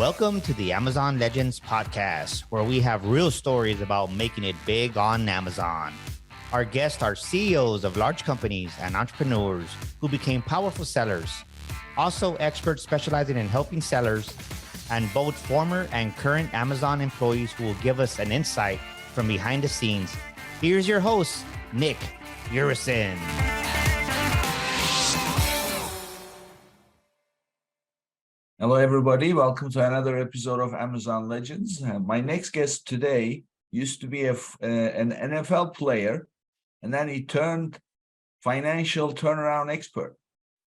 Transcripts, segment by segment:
Welcome to the Amazon Legends podcast, where we have real stories about making it big on Amazon. Our guests are CEOs of large companies and entrepreneurs who became powerful sellers, also experts specializing in helping sellers, and both former and current Amazon employees who will give us an insight from behind the scenes. Here's your host, Nick Urison. Hello, everybody. Welcome to another episode of Amazon Legends. My next guest today used to be an NFL player, and then he turned financial turnaround expert.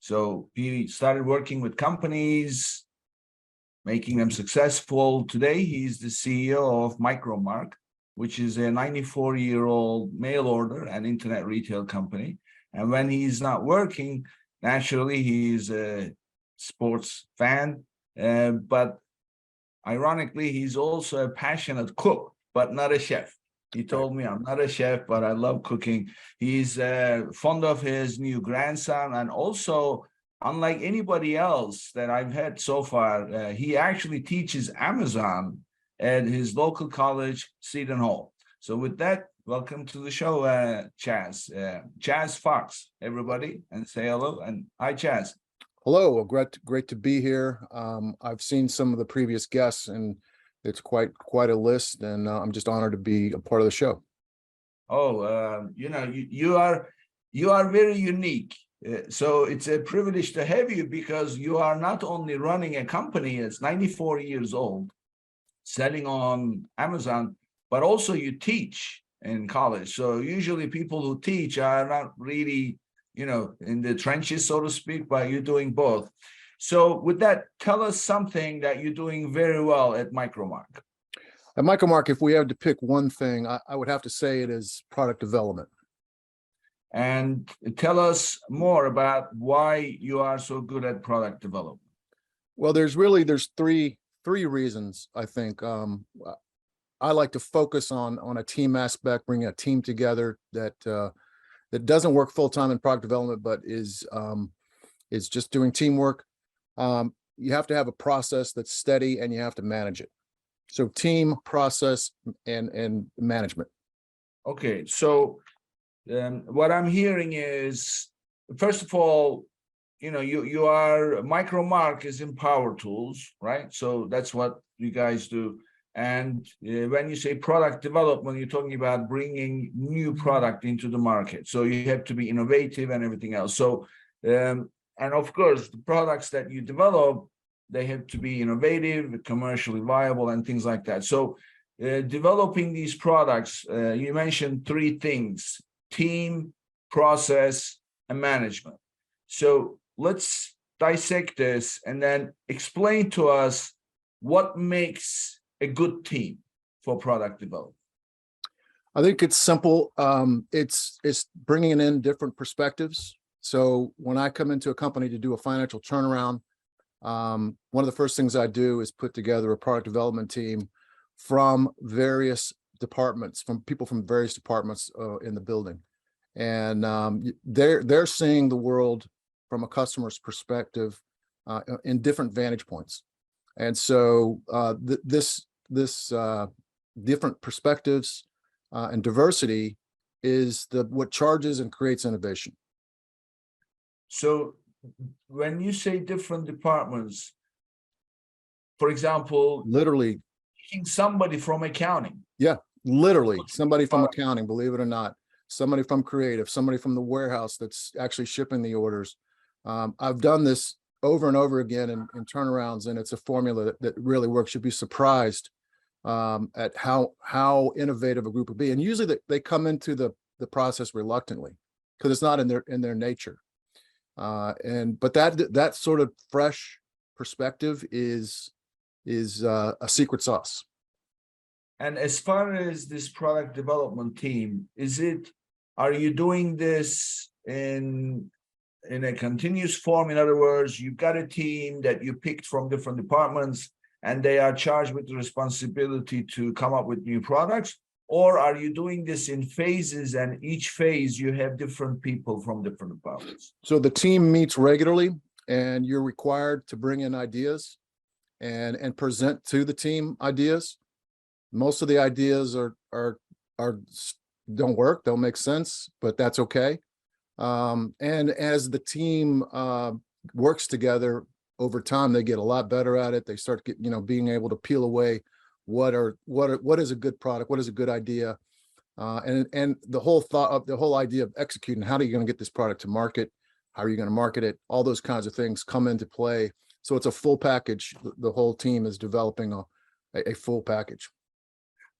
So he started working with companies, making them successful. Today, he's the CEO of Micromark, which is a 94-year-old mail order and internet retail company. And when he's not working, naturally, he's a sports fan, but ironically, he's also a passionate cook, but not a chef. He told me, I'm not a chef, but I love cooking. He's fond of his new grandson, and also, unlike anybody else that I've had so far, he actually teaches Amazon at his local college, Seton Hall. So with that, welcome to the show, Chaz. Chaz Fox, everybody, and say hello. And hi, Chaz. Hello, great to be here. I've seen some of the previous guests, and it's quite a list, and I'm just honored to be a part of the show. Oh, you are very unique. So it's a privilege to have you, because you are not only running a company that's 94 years old, selling on Amazon, but also you teach in college. So usually people who teach are not really in the trenches, so to speak, but you're doing both. So with that, tell us something that you're doing very well at Micromark. At Micromark, if we had to pick one thing, I would have to say it is product development. And tell us more about why you are so good at product development. Well, there's three reasons, I think. I like to focus on a team aspect, bringing a team together that doesn't work full-time in product development, but is just doing teamwork. You have to have a process that's steady, and you have to manage it. So team, process, and management. Okay, so what I'm hearing is, first of all, you are, Micromark is in power tools, right? So that's what you guys do. And when you say product development, you're talking about bringing new product into the market. So you have to be innovative and everything else. So, and of course, the products that you develop, they have to be innovative, commercially viable, and things like that. So developing these products, you mentioned three things: team, process, and management. So let's dissect this and then explain to us what makes a good team for product development. I think it's simple. It's bringing in different perspectives. So when I come into a company to do a financial turnaround, one of the first things I do is put together a product development team from various departments, from people from various departments in the building, and they're seeing the world from a customer's perspective in different vantage points. And so this different perspectives and diversity is what charges and creates innovation. So when you say different departments, for example, literally somebody from accounting. Yeah, literally somebody from accounting, believe it or not, somebody from creative, somebody from the warehouse that's actually shipping the orders. I've done this over and over again in turnarounds, and it's a formula that really works. You'd be surprised at how innovative a group would be. And usually they come into the process reluctantly, because it's not in their nature. But that sort of fresh perspective is a secret sauce. And as far as this product development team, are you doing this in a continuous form? In other words, you've got a team that you picked from different departments, and they are charged with the responsibility to come up with new products? Or are you doing this in phases, and each phase you have different people from different departments? So the team meets regularly, and you're required to bring in ideas. and present to the team ideas. Most of the ideas don't work, don't make sense, but that's okay. And as the team works together over time, they get a lot better at it. They start being able to peel away what is a good product, what is a good idea, and the whole idea of executing. How are you going to get this product to market? How are you going to market it? All those kinds of things come into play. So it's a full package. The whole team is developing a full package.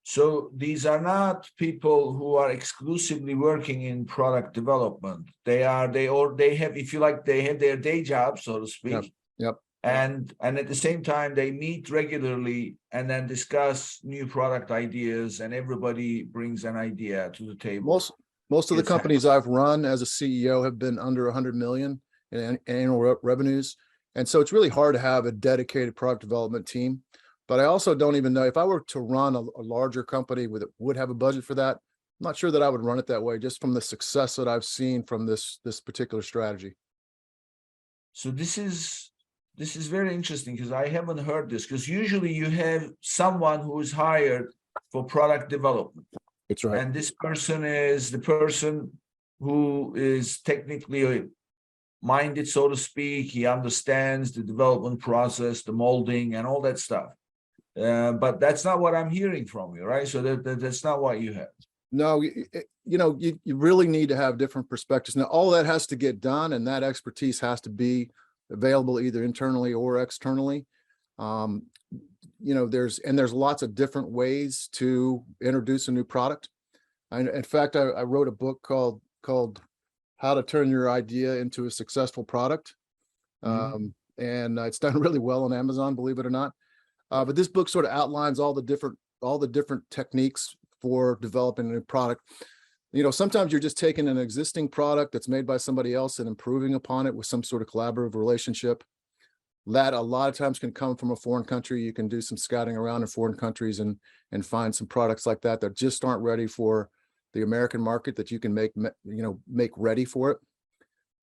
So these are not people who are exclusively working in product development. They have, if you like, they have their day job, so to speak. Yep. And at the same time, they meet regularly and then discuss new product ideas, and everybody brings an idea to the table. Most of the companies I've run as a CEO have been under 100 million in annual revenues. And so it's really hard to have a dedicated product development team. But I also don't even know if I were to run a larger company would have a budget for that. I'm not sure that I would run it that way, just from the success that I've seen from this particular strategy. So this is very interesting, because I haven't heard this, because usually you have someone who is hired for product development. That's right. And this person is the person who is technically minded, so to speak. He understands the development process, the molding, and all that stuff. But that's not what I'm hearing from you, right? So that's not what you have. No, you really need to have different perspectives. Now, all that has to get done, and that expertise has to be available either internally or externally. There's lots of different ways to introduce a new product. In fact, I wrote a book called How to Turn Your Idea into a Successful Product. And it's done really well on Amazon, believe it or not. But this book sort of outlines all the different techniques for developing a new product. Sometimes you're just taking an existing product that's made by somebody else and improving upon it with some sort of collaborative relationship. That a lot of times can come from a foreign country. You can do some scouting around in foreign countries and find some products like that just aren't ready for the American market, that you can make ready for it.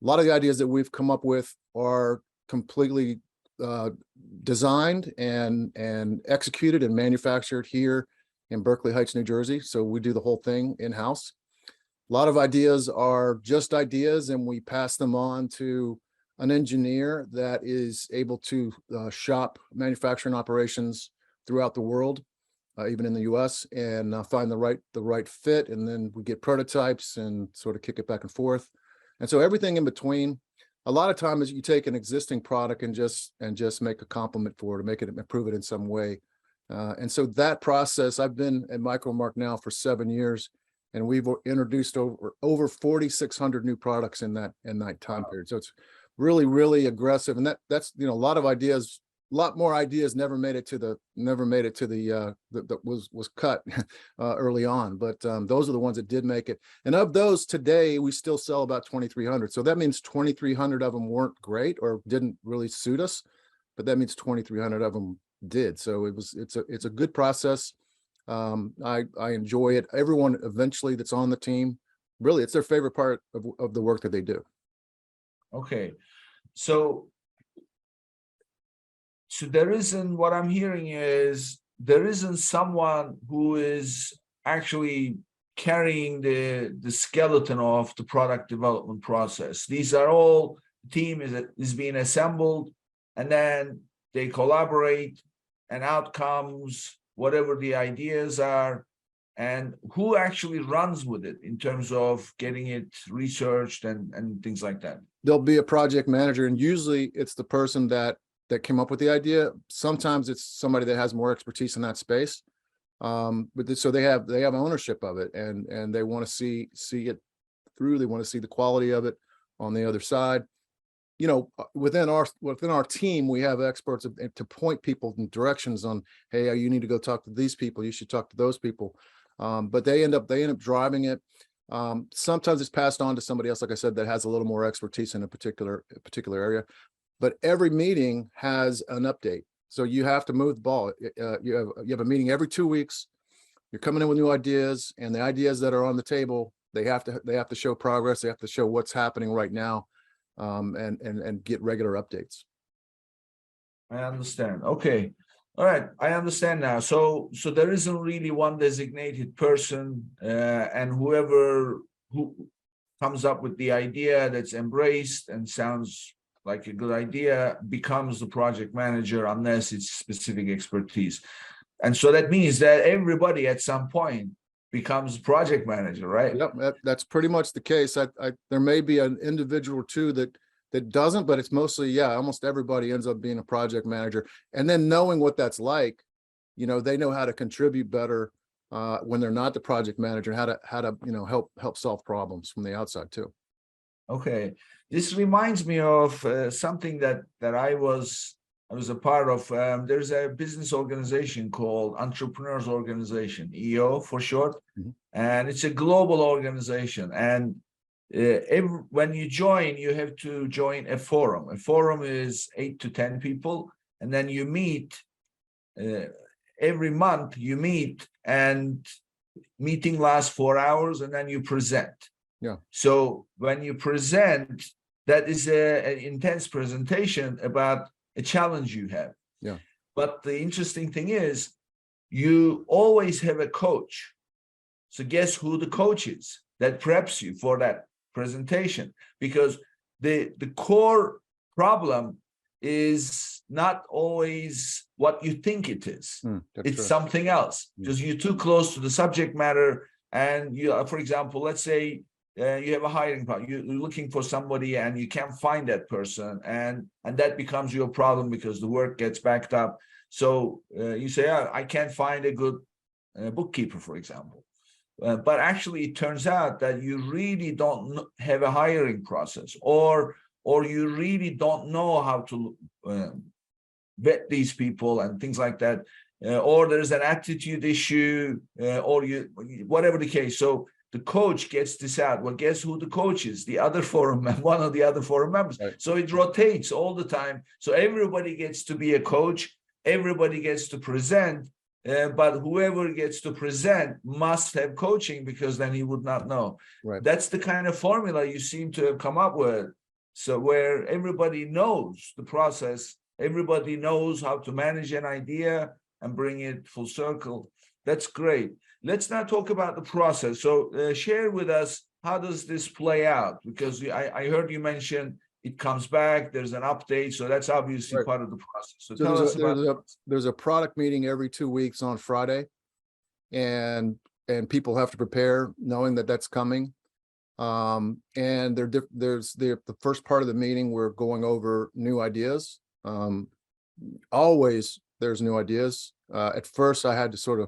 A lot of the ideas that we've come up with are completely designed and executed and manufactured here in Berkeley Heights, New Jersey. So we do the whole thing in-house. A lot of ideas are just ideas, and we pass them on to an engineer that is able to shop manufacturing operations throughout the world, even in the US, and find the right fit. And then we get prototypes and sort of kick it back and forth. And so everything in between. A lot of times you take an existing product and just make a complement for it, or make it improve it in some way. And so that process, I've been at Micromark now for 7 years, and we've introduced over 4,600 new products in that time period. So it's really, really aggressive. And that's a lot of ideas, a lot more ideas never made it to the that was cut early on. But those are the ones that did make it. And of those today, we still sell about 2,300. So that means 2,300 of them weren't great or didn't really suit us, but that means 2,300 of them did. So it's a good process. I enjoy it. Everyone eventually that's on the team, really, it's their favorite part of the work that they do. Okay, so there isn't, what I'm hearing is there isn't someone who is actually carrying the skeleton of the product development process. These are all, team is being assembled, and then they collaborate, and out comes whatever the ideas are, and who actually runs with it in terms of getting it researched and things like that. There'll be a project manager, and usually it's the person that came up with the idea. Sometimes it's somebody that has more expertise in that space. But so they have ownership of it, and they want to see it through. They want to see the quality of it on the other side. Within our team, we have experts to point people in directions on, hey, you need to go talk to these people. You should talk to those people. But they end up driving it. Sometimes it's passed on to somebody else, like I said, that has a little more expertise in a particular area. But every meeting has an update. So you have to move the ball. You have a meeting every 2 weeks. You're coming in with new ideas, and the ideas that are on the table, they have to show progress. They have to show what's happening right now, and get regular updates. I understand. Okay. All right. I understand now. So there isn't really one designated person, and who comes up with the idea that's embraced and sounds like a good idea becomes the project manager unless it's specific expertise. And so that means that everybody at some point becomes project manager, right? Yep, that's pretty much the case. There may be an individual or two that doesn't, but it's mostly, yeah, almost everybody ends up being a project manager. And then knowing what that's like, they know how to contribute better when they're not the project manager, how to help solve problems from the outside too. Okay, this reminds me of something that I was a part of. There's a business organization called Entrepreneurs Organization, EO for short, and it's a global organization. And when you join, you have to join a forum. A forum is 8 to 10 people, and then you meet every month. You meet, and meeting lasts 4 hours, and then you present. Yeah. So when you present, that is an intense presentation about a challenge you have. Yeah. But the interesting thing is, you always have a coach. So guess who the coach is that preps you for that presentation? Because the core problem is not always what you think it is. It's True. something else, because you're too close to the subject matter. And you, for example, let's say you have a hiring problem. You're looking for somebody and you can't find that person, and that becomes your problem because the work gets backed up. So you say, oh, I can't find a good bookkeeper, for example. But actually, it turns out that you really don't have a hiring process, or you really don't know how to vet these people and things like that, or there's an attitude issue, or whatever the case. So the coach gets this out. Well, guess who the coach is? The other forum, one of the other forum members. Right. So it rotates all the time. So everybody gets to be a coach. Everybody gets to present. But whoever gets to present must have coaching, because then he would not know. Right. That's the kind of formula you seem to have come up with. So where everybody knows the process, everybody knows how to manage an idea and bring it full circle. That's great. Let's now talk about the process. So share with us, how does this play out? Because I heard you mention it comes back, there's an update. So that's obviously part of the process. So tell us about there's a product meeting every 2 weeks on Friday, and people have to prepare knowing that that's coming. And there's the first part of the meeting, we're going over new ideas. Always there's new ideas. At first I have to sort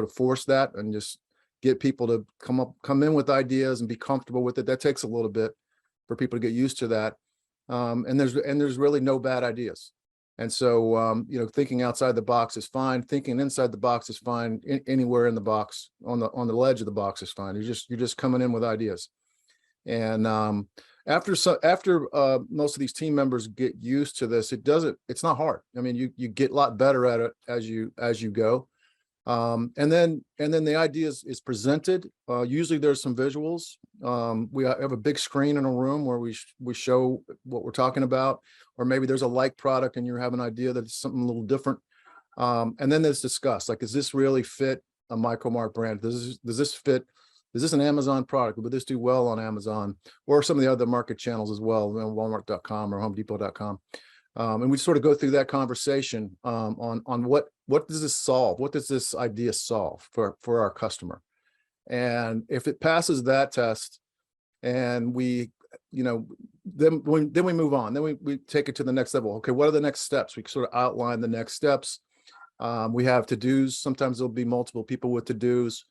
of force that and just get people to come in with ideas and be comfortable with it. That takes a little bit for people to get used to that. And there's really no bad ideas. And so, thinking outside the box is fine. Thinking inside the box is fine. Anywhere in the box, on the ledge of the box is fine. You're just coming in with ideas. And after most of these team members get used to this, it's not hard. I mean, you get a lot better at it as you go. And then the idea is presented. Usually there's some visuals. We have a big screen in a room where we show what we're talking about, or maybe there's a like product and you have an idea that it's something a little different. And then there's discussed, like, does this really fit a Micromart brand? Does this fit? Is this an Amazon product? Would this do well on Amazon or some of the other market channels as well, Walmart.com or HomeDepot.com? And we sort of go through that conversation on what does this solve? What does this idea solve for our customer? And if it passes that test, and we, then we move on. Then we take it to the next level. Okay, what are the next steps? We sort of outline the next steps. We have to-dos. Sometimes there'll be multiple people with to-dos.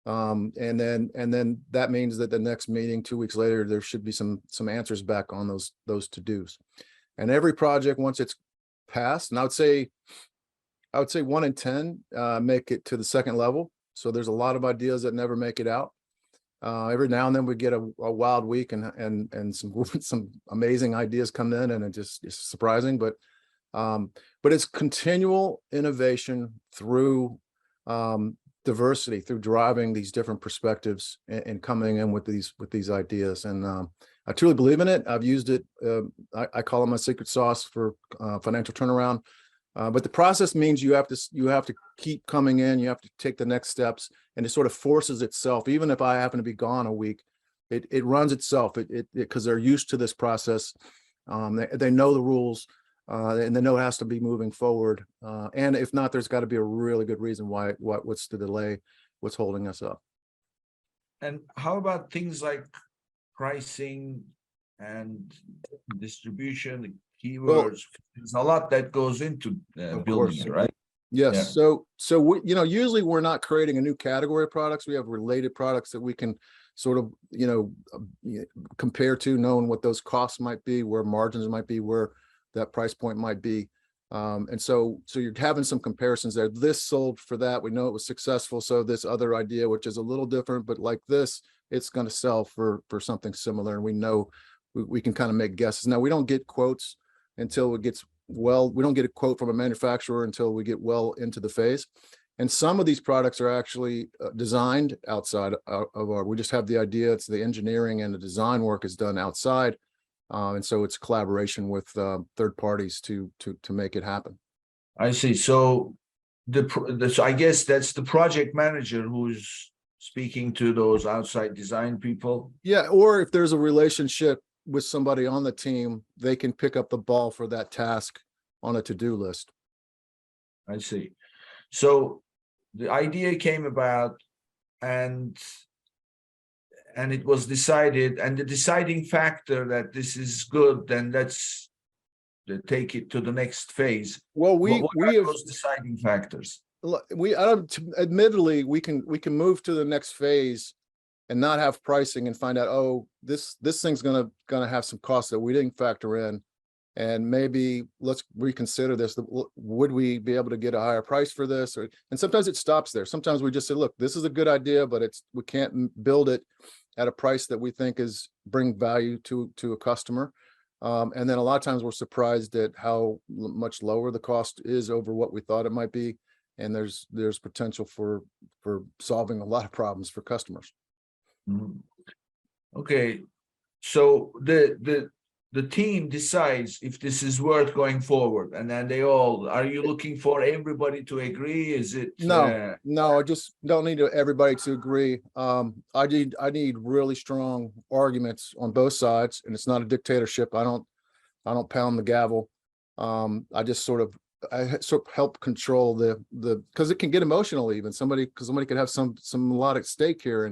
And then that means that the next meeting 2 weeks later, there should be some answers back on those to-dos. And every project, once it's passed, and I would say 1 in 10 make it to the second level. So there's a lot of ideas that never make it out. Every now and then we get a wild week and some amazing ideas come in, and it's surprising, but it's continual innovation through diversity, through driving these different perspectives and coming in with these ideas. And I truly believe in it. I've used it. I call it my secret sauce for financial turnaround. But the process means you have to keep coming in. You have to take the next steps, and it sort of forces itself. Even if I happen to be gone a week, it runs itself. Because they're used to this process. They know the rules, and they know it has to be moving forward. And if not, there's got to be a really good reason what's the delay, what's holding us up. And how about things like pricing and distribution, keywords? Well, there's a lot that goes into building it, right? Yes. Yeah. So we, usually we're not creating a new category of products. We have related products that we can sort of, compare to, knowing what those costs might be, where margins might be, where that price point might be. And so you're having some comparisons there. This sold for that. We know it was successful. So this other idea, which is a little different, but like this, it's going to sell for something similar. And we know we can kind of make guesses. Now, we don't get quotes until it gets we don't get a quote from a manufacturer until we get well into the phase. And some of these products are actually designed outside of we just have the idea. It's the engineering and the design work is done outside. And so it's collaboration with third parties to make it happen. I see. So so I guess that's the project manager who's speaking to those outside design people. Yeah, or if there's a relationship with somebody on the team, they can pick up the ball for that task on a to-do list. I see. So the idea came about, and it was decided, and the deciding factor that this is good, then let's take it to the next phase. Well, what we are have those deciding factors? admittedly we can move to the next phase and not have pricing and find out, oh, this thing's gonna have some costs that we didn't factor in, and maybe let's reconsider this. Would we be able to get a higher price for this? And sometimes it stops there. Sometimes we just say, look, this is a good idea, but we can't build it at a price that we think bring value to a customer. And then a lot of times we're surprised at how much lower the cost is over what we thought it might be. And there's potential for solving a lot of problems for customers. Mhm. Okay, so the team decides if this is worth going forward, and then are you looking for everybody to agree? Is it No, I just don't need everybody to agree. I need really strong arguments on both sides, and it's not a dictatorship. I don't pound the gavel. I just sort of help control because it can get emotional. Even somebody could have a lot at stake here,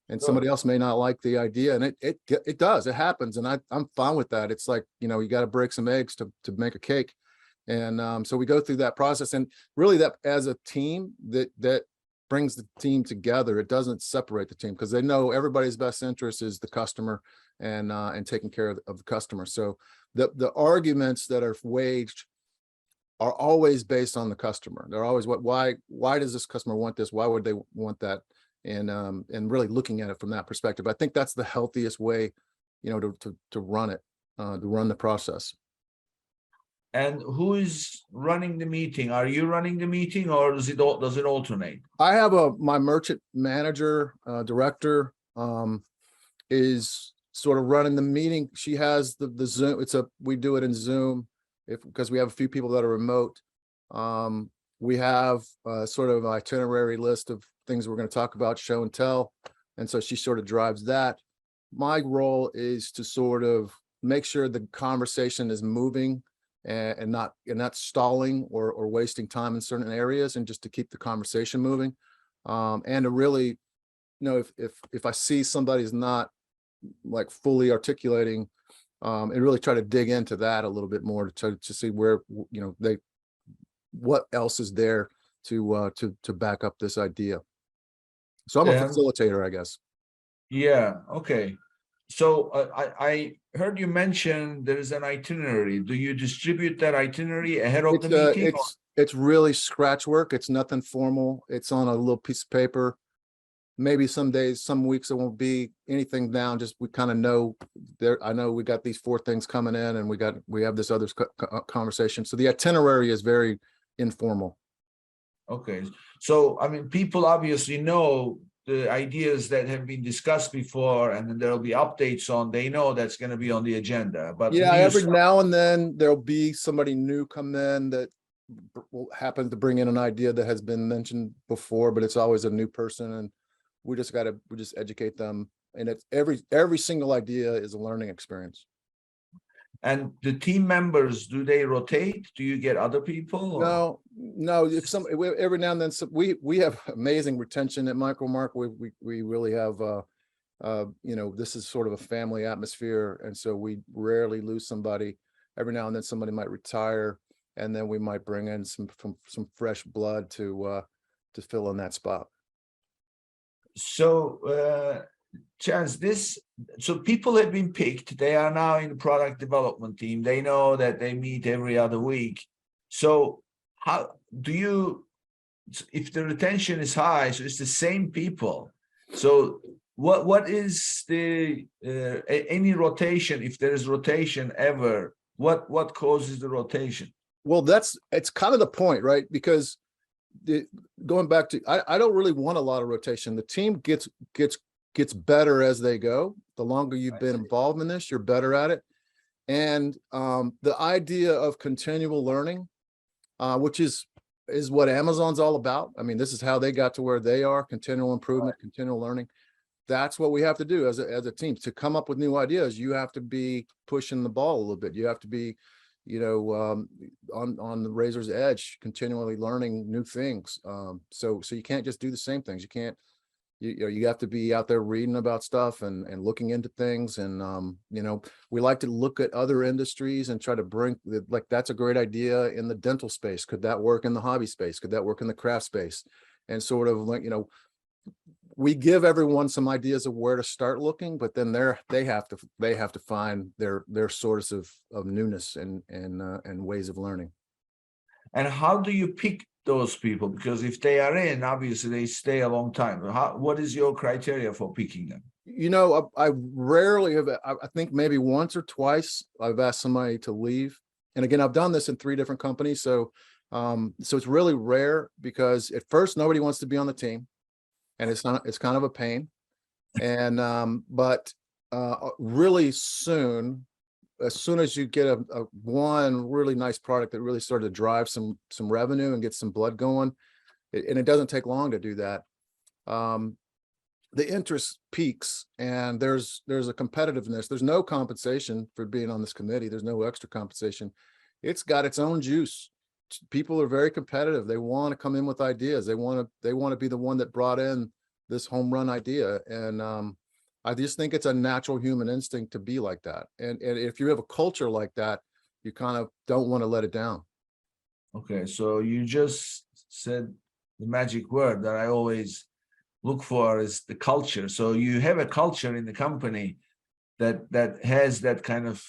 and somebody else may not like the idea, and it does. It happens, and I'm fine with that. It's like, you got to break some eggs to make a cake, and so we go through that process. And really, that as a team, that brings the team together. It doesn't separate the team, because they know everybody's best interest is the customer and taking care of the customer. So the arguments that are waged are always based on the customer. They're always why does this customer want this? Why would they want that? And really looking at it from that perspective. I think that's the healthiest way, to run it, to run the process. And who is running the meeting? Are you running the meeting, or does it alternate? I have my merchant manager, director, is sort of running the meeting. She has the Zoom. We do it in Zoom because we have a few people that are remote. We have sort of an itinerary list of things we're going to talk about, show and tell. And so she sort of drives that. My role is to sort of make sure the conversation is moving and not stalling or wasting time in certain areas, and just to keep the conversation moving. And to really, if I see somebody's not like fully articulating, and really try to dig into that a little bit more to see where, what else is there to back up this idea. So I'm a facilitator, I guess. Yeah. Okay. So I heard you mention there is an itinerary. Do you distribute that itinerary ahead of the meeting? It's really scratch work. It's nothing formal. It's on a little piece of paper. Maybe some days, some weeks, it won't be anything down. Just we kind of know there. I know we got these 4 things coming in, and we have this other conversation. So the itinerary is very informal. Okay. So, I mean, people obviously know the ideas that have been discussed before, and then there'll be updates on, they know that's going to be on the agenda. But Yeah, new every stuff- now and then there'll be somebody new come in that will happen to bring in an idea that has been mentioned before, but it's always a new person, and we just educate them. And it's every single idea is a learning experience. And the team members, do they rotate? Do you get other people? or- No, if every now and then, we have amazing retention at Micromark. We really have, this is sort of a family atmosphere. And so we rarely lose somebody. Every now and then somebody might retire, and then we might bring in some fresh blood to fill in that spot. So, Chance, so people have been picked. They are now in the product development team. They know that they meet every other week. So how do you, if the retention is high, so it's the same people. So what is the any rotation, if there is rotation ever, what causes the rotation? Well, it's kind of the point, right? Because going back to, I don't really want a lot of rotation. The team gets better as they go. The longer you've been involved in this, you're better at it. And the idea of continual learning, which is what Amazon's all about. I mean, this is how they got to where they are: continual improvement, continual learning. That's what we have to do as a team. To come up with new ideas, you have to be pushing the ball a little bit. You have to be, on the razor's edge, continually learning new things. So you can't just do the same things. You can't. You have to be out there reading about stuff and looking into things. And, we like to look at other industries and try to bring, like, that's a great idea in the dental space. Could that work in the hobby space? Could that work in the craft space? And sort of like, we give everyone some ideas of where to start looking, but then they have to find their source of newness and ways of learning. And how do you pick those people? Because if they are in, obviously they stay a long time. What is your criteria for picking them? I rarely have. I think maybe once or twice I've asked somebody to leave. And again, I've done this in 3 different companies. So it's really rare, because at first nobody wants to be on the team, and it's kind of a pain. And but really soon, as soon as you get a one really nice product that really started to drive some revenue and get some blood going, and it doesn't take long to do that, the interest peaks, and there's a competitiveness. There's no compensation for being on this committee. There's no extra compensation. It's got its own juice. People are very competitive. They want to come in with ideas. They want to be the one that brought in this home run idea. And I just think it's a natural human instinct to be like that. And if you have a culture like that, you kind of don't want to let it down. Okay, so you just said the magic word that I always look for, is the culture. So you have a culture in the company that has that kind of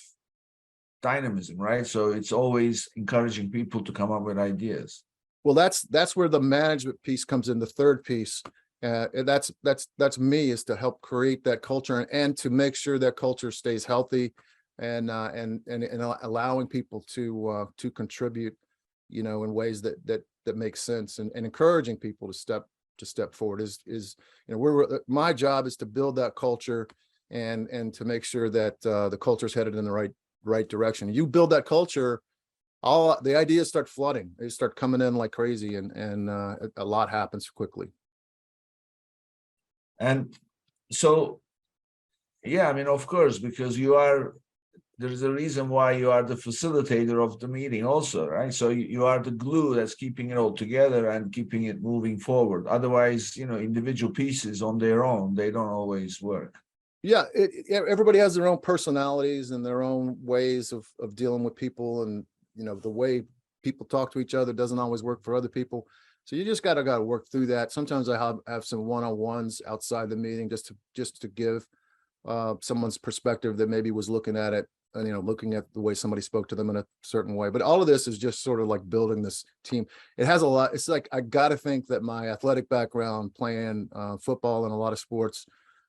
dynamism, right? So it's always encouraging people to come up with ideas. Well, that's where the management piece comes in. The third piece, and that's me, is to help create that culture and to make sure that culture stays healthy, and allowing people to contribute, in ways that make sense, and encouraging people to step forward. Is my job is to build that culture and to make sure that the culture is headed in the right direction. You build that culture, all the ideas start flooding. They start coming in like crazy, and a lot happens quickly. And so, yeah, I mean, of course, because there's a reason why you are the facilitator of the meeting also, right? So you are the glue that's keeping it all together and keeping it moving forward. Otherwise, individual pieces on their own, they don't always work. Yeah, everybody has their own personalities and their own ways of dealing with people, and the way people talk to each other doesn't always work for other people. So you just gotta work through that. Sometimes I have some one-on-ones outside the meeting just to give someone's perspective that maybe was looking at it, and looking at the way somebody spoke to them in a certain way. But all of this is just sort of like building this team. It has a lot. It's like, I gotta think that my athletic background, playing football and a lot of sports,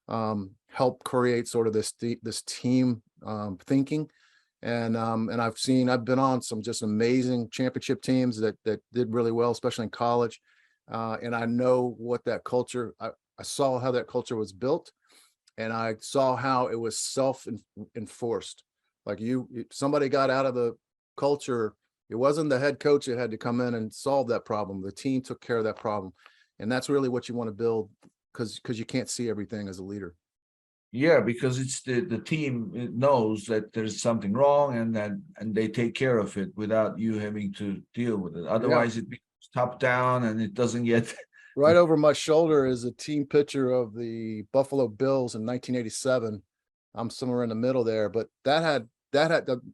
help create sort of this team thinking. And I've been on some just amazing championship teams that did really well, especially in college. And I know what that culture, I saw how that culture was built, and I saw how it was self-enforced. Like somebody got out of the culture. It wasn't the head coach that had to come in and solve that problem. The team took care of that problem. And that's really what you want to build, because you can't see everything as a leader. Yeah, because it's the team, it knows that there's something wrong, and they take care of it without you having to deal with it. Otherwise, it becomes top down and it doesn't get. Right over my shoulder is a team picture of the Buffalo Bills in 1987. I'm somewhere in the middle there, but that had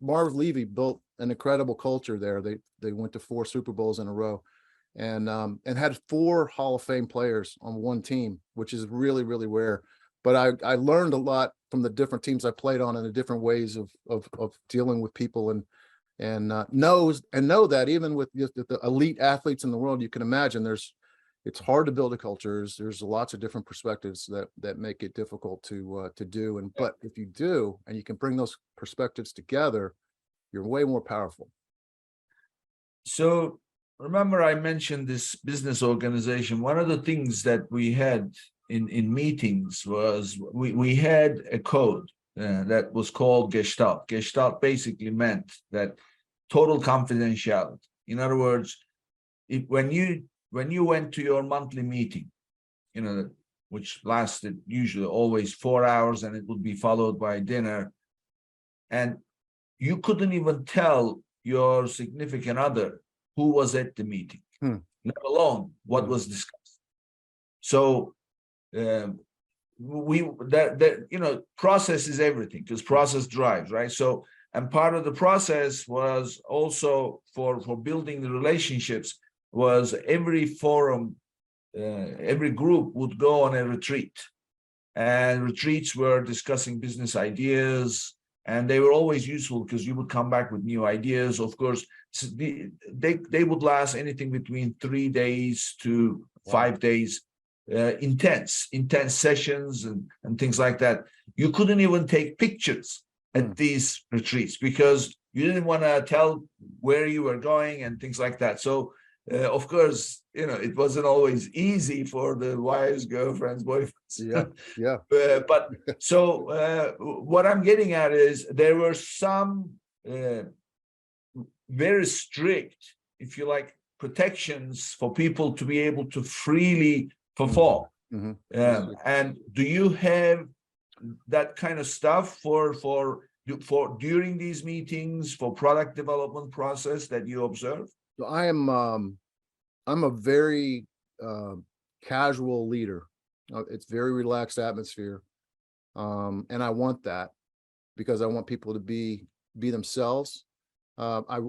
Marv Levy built an incredible culture there. They went to 4 Super Bowls in a row, and had 4 Hall of Fame players on one team, which is really, really rare. But I learned a lot from the different teams I played on, and the different ways of dealing with people, and know that even with the elite athletes in the world, you can imagine it's hard to build a culture. There's lots of different perspectives that make it difficult to do. But if you do, and you can bring those perspectives together, you're way more powerful. So remember, I mentioned this business organization. One of the things that we had in meetings was we had a code that was called Gestalt. Gestalt basically meant that total confidentiality. In other words, when you went to your monthly meeting, which lasted usually always 4 hours, and it would be followed by dinner, and you couldn't even tell your significant other who was at the meeting, let alone what was discussed. So process is everything, because process drives, right? So, and part of the process was also for building the relationships was every forum, every group would go on a retreat, and retreats were discussing business ideas, and they were always useful because you would come back with new ideas. Of course, they would last anything between 3 days to 5 days. Intense sessions and things like that. You couldn't even take pictures at these retreats because you didn't want to tell where you were going and things like that. So of course, it wasn't always easy for the wives, girlfriends, boyfriends. Yeah. But so what I'm getting at is there were some very strict, if you like, protections for people to be able to freely perform. And do you have that kind of stuff for during these meetings, for product development process that you observe? So I'm a very casual leader. It's very relaxed atmosphere, and I want that because I want people to be themselves. I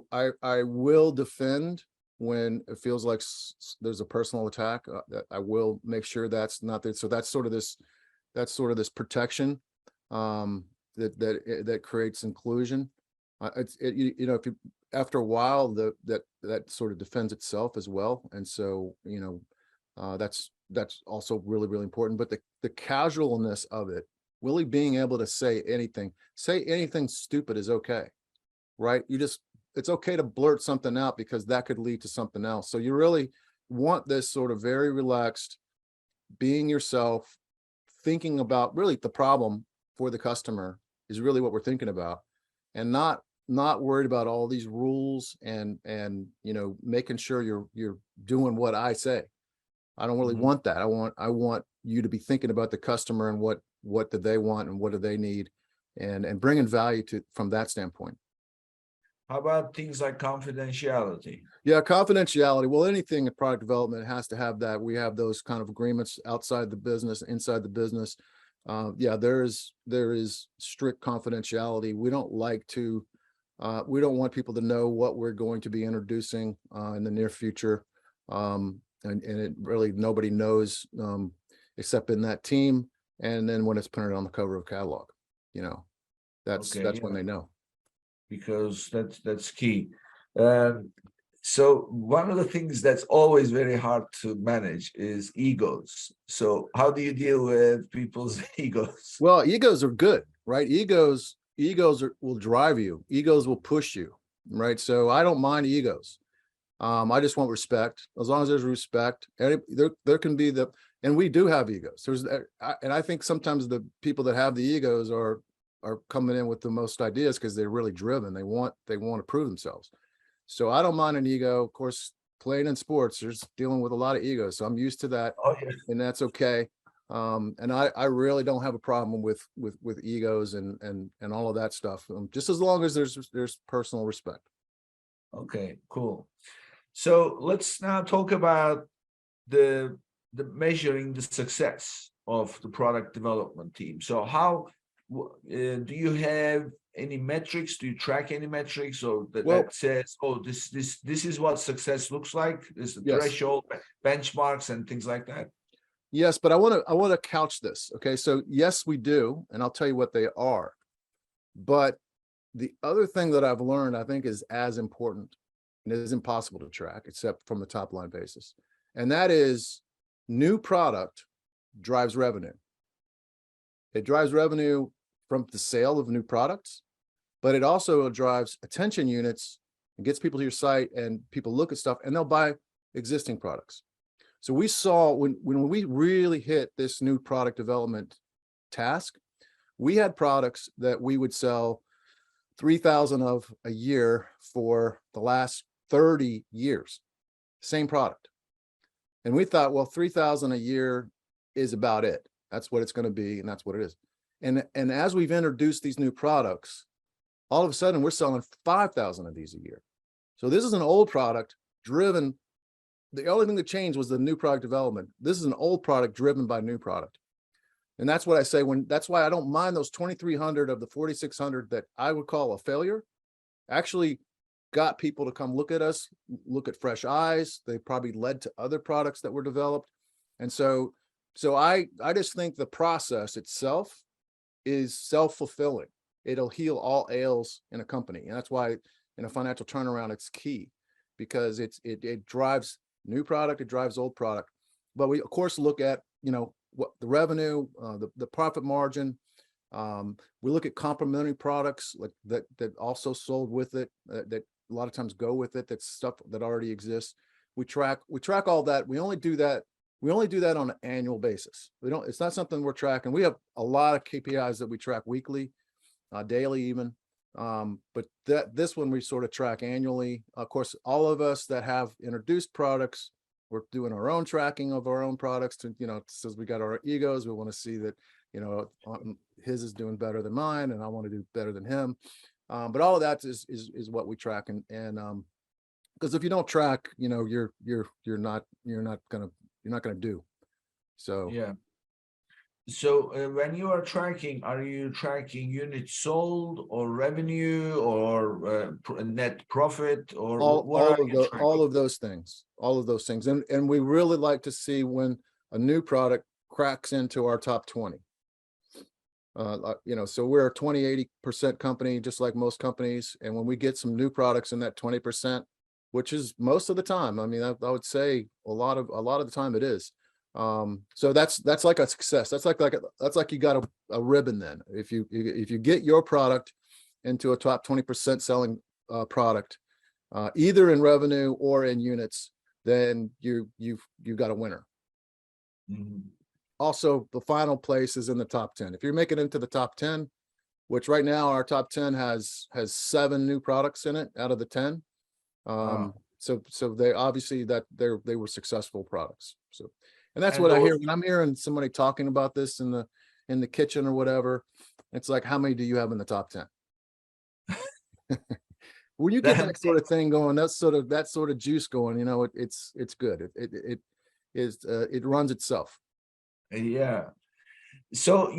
will defend when it feels like there's a personal attack. I will make sure that's not there. So that's sort of this protection that creates inclusion. If you, after a while, that sort of defends itself as well. And so that's also really, really important. But the casualness of it, really being able to say anything stupid is okay, right? It's okay to blurt something out because that could lead to something else. So you really want this sort of very relaxed, being yourself, thinking about really the problem for the customer is really what we're thinking about, and not worried about all these rules and making sure you're doing what I say. I don't really want that. I want you to be thinking about the customer and what do they want and what do they need, and bringing value from that standpoint. How about things like confidentiality? Yeah, confidentiality. Well, anything in product development has to have that. We have those kind of agreements outside the business, inside the business. There is strict confidentiality. We don't want people to know what we're going to be introducing in the near future. And it really, nobody knows except in that team. And then when it's printed on the cover of catalog, that's when they know. Because that's key. So one of the things that's always very hard to manage is egos. So how do you deal with people's egos? Well, egos are good, right? Egos will drive you. Egos will push you, right? So I don't mind egos. I just want respect. As long as there's respect, and there can be And we do have egos. And I think sometimes the people that have the egos are coming in with the most ideas because they're really driven. They want to prove themselves. So I don't mind an ego. Of course, playing in sports, there's dealing with a lot of egos. So I'm used to that, Oh, yeah. and that's okay. And I really don't have a problem with egos and all of that stuff. Just as long as there's personal respect. Okay, cool. So let's now talk about the measuring the success of the product development team. So how do you have any metrics? Do you track any metrics, or that says, oh, this is what success looks like? This is the threshold, benchmarks, and things like that? Yes, but I want to couch this. Okay, so yes, we do, and I'll tell you what they are. But the other thing that I've learned, I think, is as important and is impossible to track, except from the top line basis, and that is new product drives revenue. It drives revenue from the sale of new products, but it also drives attention units and gets people to your site, and people look at stuff and they'll buy existing products. So we saw when we really hit this new product development task, we had products that we would sell 3,000 of a year for the last 30 years, same product. And we thought, well, 3,000 a year is about it. That's what it's going to be, and that's what it is. And as we've introduced these new products, all of a sudden we're selling 5,000 of these a year. So this is an old product driven. The only thing that changed was the new product development. This is an old product driven by new product. And that's what I say that's why I don't mind those 2,300 of the 4,600 that I would call a failure. Actually got people to come look at us, look at fresh eyes. They probably led to other products that were developed. And so I just think the process itself is self-fulfilling. It'll heal all ails in a company. And that's why in a financial turnaround, it's key, because it drives new product, it drives old product. But we of course look at, what the revenue, the profit margin. We look at complementary products like that also sold with it, that a lot of times go with it. That's stuff that already exists. We track all that. We only do that on an annual basis. It's not something we're tracking. We have a lot of KPIs that we track weekly, daily even. But this one we sort of track annually. Of course, all of us that have introduced products, we're doing our own tracking of our own products to, since we got our egos, we want to see that, his is doing better than mine and I want to do better than him. But all of that is what we track. And because if you don't track, you're not gonna do. So yeah. So when you are tracking, are you tracking units sold or revenue or net profit, or all of those things, and we really like to see when a new product cracks into our top 20. So we're a 20-80% company, just like most companies, and when we get some new products in that 20%, which is most of the time, I mean, I would say a lot of the time it is. So that's like a success. That's like you got a ribbon. Then if you get your product into a top 20% selling product, either in revenue or in units, then you've got a winner. Mm-hmm. Also, the final place is in the top 10. If you're making it into the top 10, which right now our top 10 has 7 new products in it out of the 10. So they obviously they were successful products. So, and that's what I hear when I'm hearing somebody talking about this in the kitchen or whatever. It's like, how many do you have in the top 10? When you get that sort of thing going, that sort of juice going, it's good. It runs itself. Yeah. So,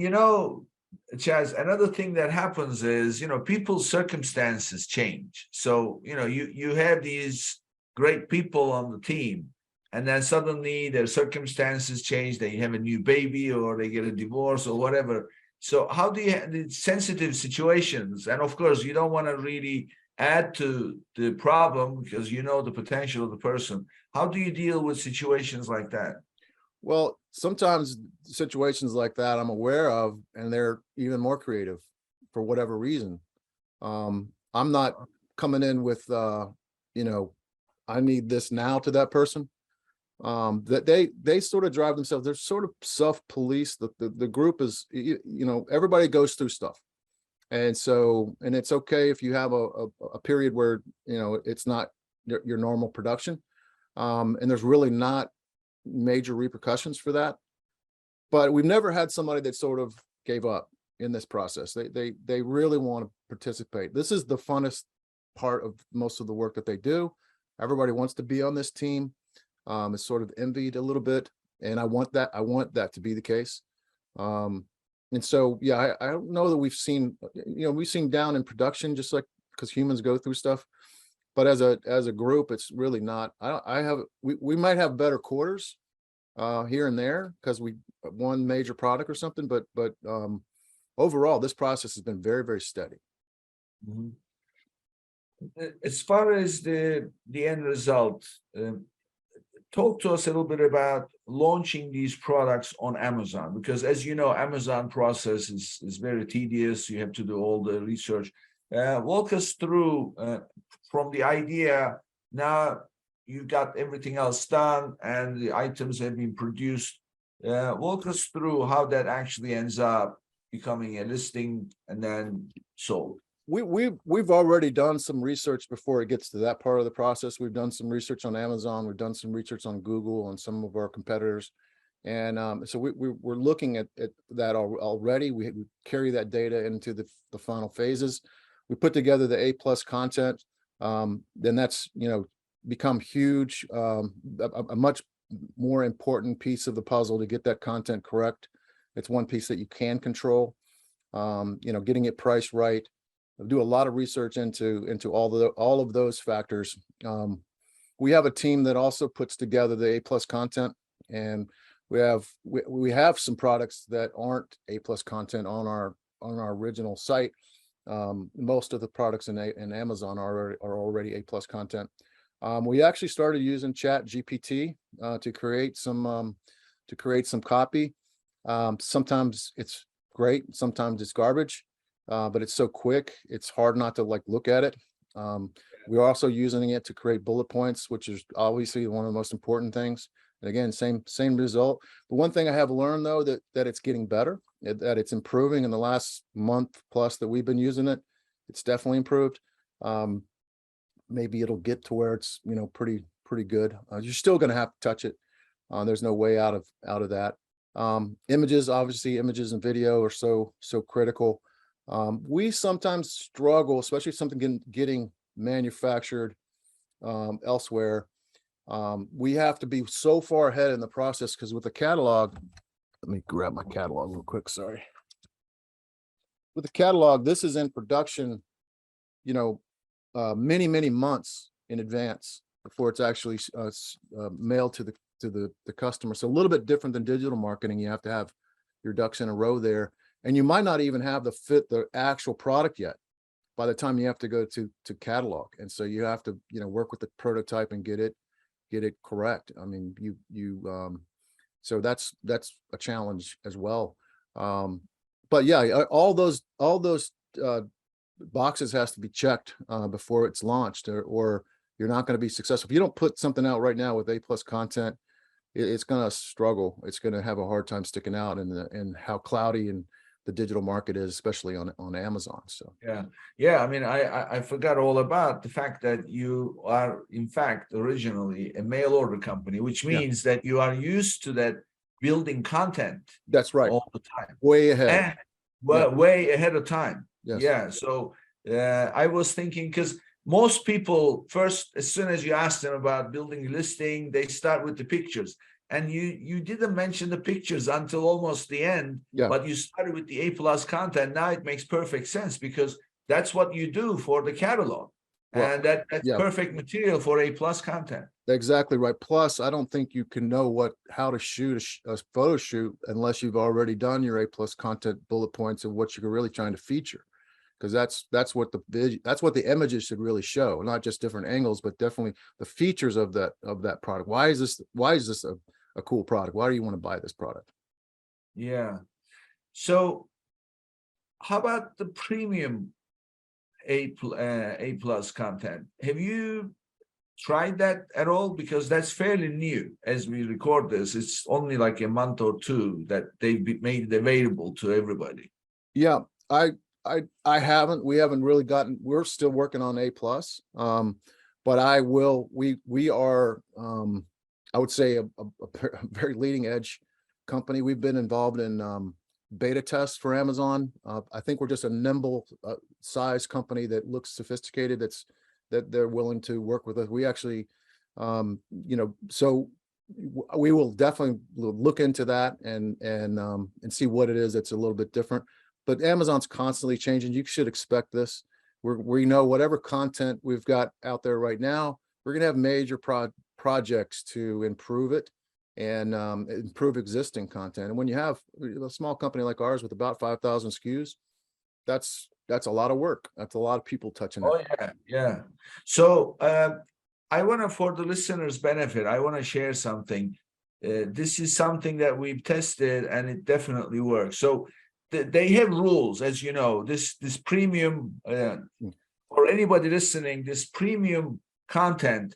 Chaz, another thing that happens is, people's circumstances change. So, you have these great people on the team, and then suddenly their circumstances change. They have a new baby, or they get a divorce, or whatever. So how do you the sensitive situations? And of course, you don't want to really add to the problem because the potential of the person. How do you deal with situations like that? Well, sometimes situations like that I'm aware of, and they're even more creative for whatever reason. I'm not coming in with, I need this now to that person. that they sort of drive themselves. They're sort of self-police. The group is, you know, everybody goes through stuff. And so, and it's okay if you have a period where, you know, it's not your normal production. And there's really not major repercussions for that. But we've never had somebody that sort of gave up in this process. They really want to participate. This is the funnest part of most of the work that they do. Everybody wants to be on this team. It's sort of envied a little bit, and I want that to be the case. And so, yeah, I don't know that we've seen, you know, we've seen down in production, just like because humans go through stuff. But as a group, it's really not. We might have better quarters here and there because we one major product or something, but overall, this process has been very, very steady. Mhm. As far as the end result, talk to us a little bit about launching these products on Amazon, because as you know, Amazon process is very tedious. You have to do all the research. Walk us through from the idea. Now you got everything else done and the items have been produced. Walk us through how that actually ends up becoming a listing and then sold. We've already done some research before it gets to that part of the process. We've done some research on Amazon. We've done some research on Google and some of our competitors. And so we're looking at that already. We carry that data into the final phases. We put together the A+ content. Then that's, you know, become huge, a much more important piece of the puzzle to get that content correct. It's one piece that you can control, you know, getting it priced right. Do a lot of research into all of those factors. We have a team that also puts together the A+ content, and we have some products that aren't A+ content on our original site. Most of the products in Amazon are already A+ content. We actually started using Chat GPT to create some copy. Sometimes it's great, sometimes it's garbage. But it's so quick, it's hard not to like look at it. We're also using it to create bullet points, which is obviously one of the most important things. And again, same result. The one thing I have learned though, that it's getting better, that it's improving in the last month plus that we've been using it. It's definitely improved. Maybe it'll get to where it's, you know, pretty good. You're still going to have to touch it. There's no way out of that. Images, obviously, images and video are so critical. We sometimes struggle, especially something getting manufactured elsewhere. We have to be so far ahead in the process because with the catalog, let me grab my catalog real quick. Sorry. With the catalog, this is in production, you know, many months in advance before it's actually mailed to the customer. So a little bit different than digital marketing. You have to have your ducks in a row there. And you might not even have the actual product yet by the time you have to go to catalog. And so you have to, you know, work with the prototype and get it correct. I mean, so that's a challenge as well. But yeah, all those boxes has to be checked before it's launched, or you're not going to be successful. If you don't put something out right now with A+ content, it's going to struggle. It's going to have a hard time sticking out in how cloudy and the digital market is, especially on Amazon. So yeah. I mean, I forgot all about the fact that you are in fact originally a mail order company, which means that you are used to that building content. That's right. All the time. Way ahead. And, well, way ahead of time. Yes. Yeah. So I was thinking, because most people first, as soon as you ask them about building a listing, they start with the pictures. And you didn't mention the pictures until almost the end, but you started with the A+ content. Now it makes perfect sense because that's what you do for the catalog. Well, and that's perfect material for A+ content. Exactly right. Plus, I don't think you can know how to shoot a photo shoot unless you've already done your A+ content bullet points and what you're really trying to feature. Because that's what the images should really show, not just different angles, but definitely the features of that product. Why is this a cool product? Why do you want to buy this product? Yeah. So how about the premium A+ content? Have you tried that at all? Because that's fairly new as we record this. It's only like a month or two that they've made it available to everybody. Yeah, I haven't, we haven't really gotten, we're still working on A plus. But I will, we are, I would say a very leading edge company. We've been involved in beta tests for Amazon. I think we're just a nimble size company that looks sophisticated, that they're willing to work with us. We actually, so we will definitely look into that and see what it is that's a little bit different. But Amazon's constantly changing. You should expect this. We know whatever content we've got out there right now, we're going to have major projects to improve it and improve existing content. And when you have a small company like ours with about 5,000 SKUs, that's a lot of work. That's a lot of people touching it. Oh yeah. So I want to, for the listeners' benefit, I want to share something. This is something that we've tested and it definitely works. So they have rules, as you know. This premium, for anybody listening, this premium content,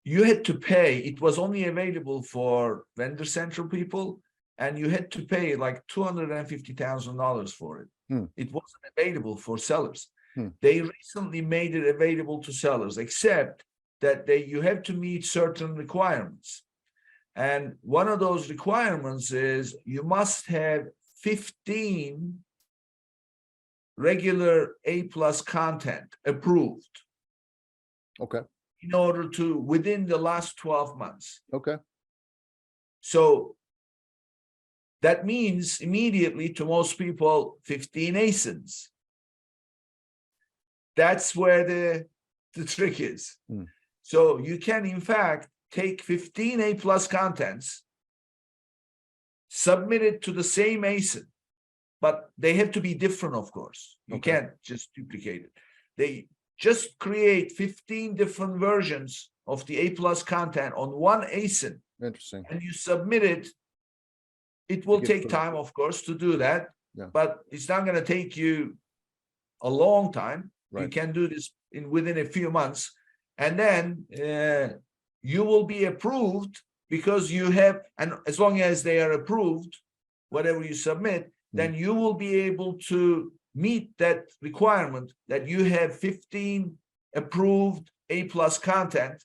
you had to pay. It was only available for Vendor Central people, and you had to pay like $250,000 for it. It wasn't available for sellers. They recently made it available to sellers, except that you have to meet certain requirements. And one of those requirements is you must have 15 regular A+ content approved. Okay. In order to, within the last 12 months. Okay. So that means immediately to most people, 15 ASINs. That's where the trick is. So you can, in fact, take 15 A+ contents, submit it to the same ASIN, but they have to be different, of course. You can't just duplicate it. They just create 15 different versions of the A+ content on one ASIN. Interesting. And you submit it. It will take time, of course, to do that, but it's not going to take you a long time. Right. You can do this within a few months, and then you will be approved because you have, and as long as they are approved, whatever you submit, then you will be able to meet that requirement that you have 15 approved A+ content.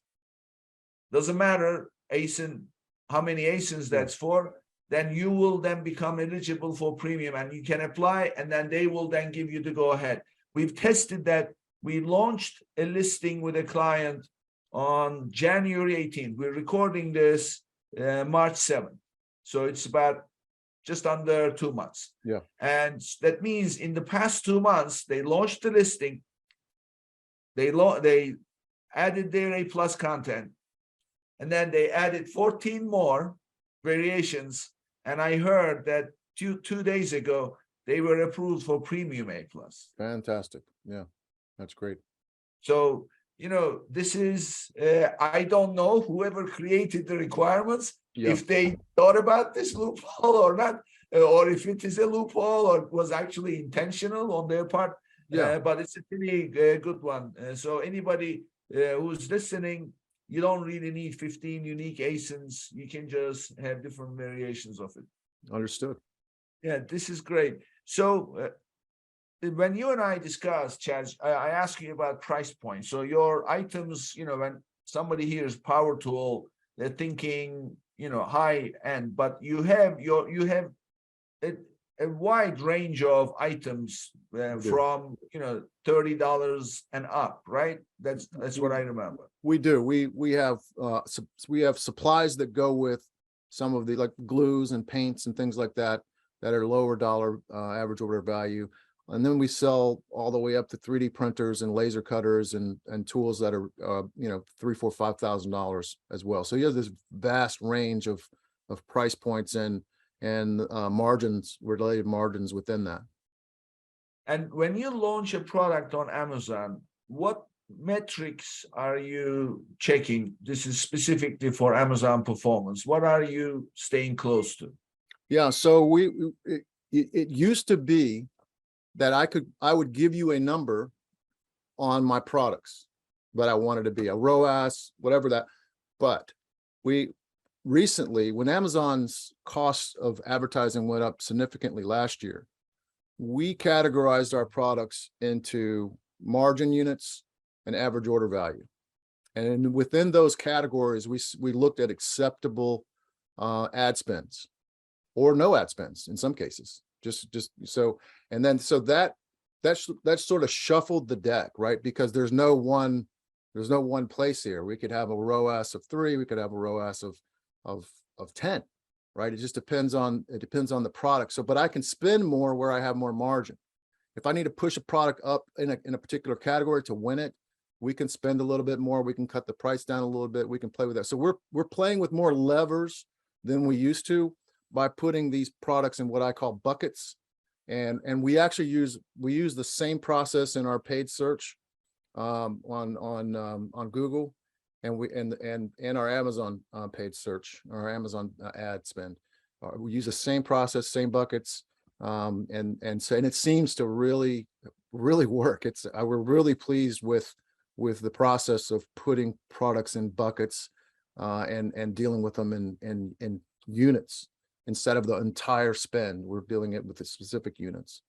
Doesn't matter ASIN, how many ASINs that's for, then you will then become eligible for premium and you can apply, and then they will then give you the go ahead. We've tested that. We launched a listing with a client on January 18th. We're recording this March 7th. So it's about just under 2 months. Yeah. And that means in the past 2 months, they launched the listing. They added their A+ content, and then they added 14 more variations. And I heard that two days ago, they were approved for premium A+. Fantastic. Yeah, that's great. So, this is, I don't know whoever created the requirements, if they thought about this loophole or not, or if it is a loophole or was actually intentional on their part. But it's a pretty good one. So anybody who's listening, you don't really need 15 unique ASINs. You can just have different variations of it. Understood. Yeah, this is great. So when you and I discussed, Chaz, I asked you about price points. So your items, when somebody hears power tool, they're thinking, high end, but you have a wide range of items from $30 and up, right? That's what I remember. We do. We have supplies that go with some of the like glues and paints and things like that are lower dollar average order value. And then we sell all the way up to 3D printers and laser cutters and tools that are $3,000, $4,000, $5,000 as well. So you have this vast range of price points and margins, related margins within that. And when you launch a product on Amazon, what metrics are you checking? This is specifically for Amazon performance. What are you staying close to? Yeah, so it used to be that I would give you a number on my products, but I wanted to be a ROAS, whatever that. But we recently, when Amazon's cost of advertising went up significantly last year, we categorized our products into margin units and average order value. And within those categories, we looked at acceptable ad spends or no ad spends in some cases. Just so, and then so that sort of shuffled the deck, right? Because there's no one place here. We could have a ROAS of 3, we could have a ROAS of 10, right? It just depends on the product. So, but I can spend more where I have more margin. If I need to push a product up in a particular category to win it, we can spend a little bit more. We can cut the price down a little bit. We can play with that. So we're playing with more levers than we used to by putting these products in what I call buckets. And we actually use the same process in our paid search on Google, and our Amazon paid search, or Amazon ad spend. We use the same process, same buckets, and it seems to really work. We're really pleased with the process of putting products in buckets and dealing with them in units instead of the entire spend. We're dealing it with the specific units.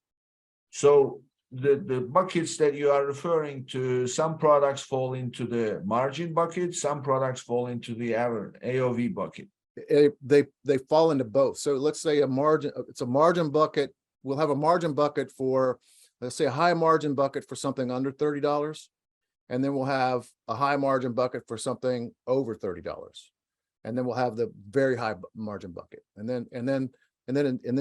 So the buckets that you are referring to, some products fall into the margin bucket, some products fall into the average AOV bucket. They fall into both. So let's say it's a margin bucket. We'll have a margin bucket for, let's say, a high margin bucket for something under $30. And then we'll have a high margin bucket for something over $30. And then we'll have the very high margin bucket. And then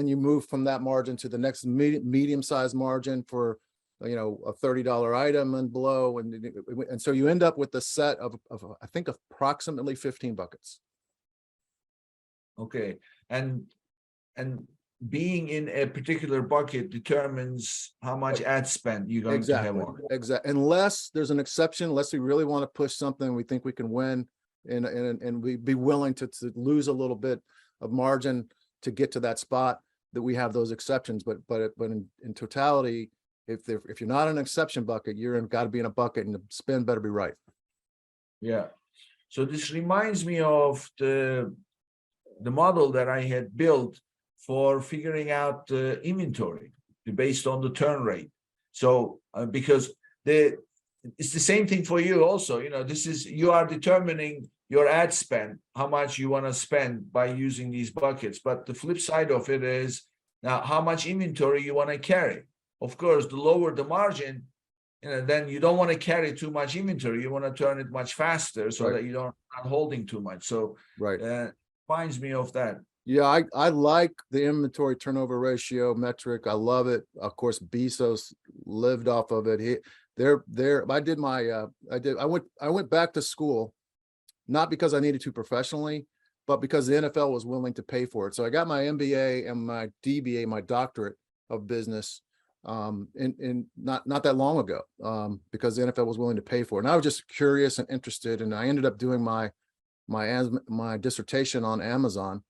you move from that margin to the next medium-sized margin for, a $30 item and below. And so you end up with a set of I think approximately 15 buckets. Okay. And being in a particular bucket determines how much ad spend you're going to have on it. Exactly. Unless there's an exception, unless we really want to push something we think we can win, and we'd be willing to lose a little bit of margin to get to that spot, that we have those exceptions. But in totality, if you're not in an exception bucket, got to be in a bucket, and the spend better be right. Yeah. So this reminds me of the model that I had built for figuring out the inventory based on the turn rate. So because it's the same thing for you also. You are determining your ad spend, how much you want to spend by using these buckets. But the flip side of it is now how much inventory you want to carry. Of course, the lower the margin, then you don't want to carry too much inventory. You want to turn it much faster so that you don't not holding too much. So reminds me of that. Yeah, I like the inventory turnover ratio metric. I love it. Of course, Bezos lived off of it. I went back to school, not because I needed to professionally, but because the NFL was willing to pay for it. So I got my MBA and my DBA, my doctorate of business, in not that long ago, because the NFL was willing to pay for it. And I was just curious and interested, and I ended up doing my dissertation on Amazon,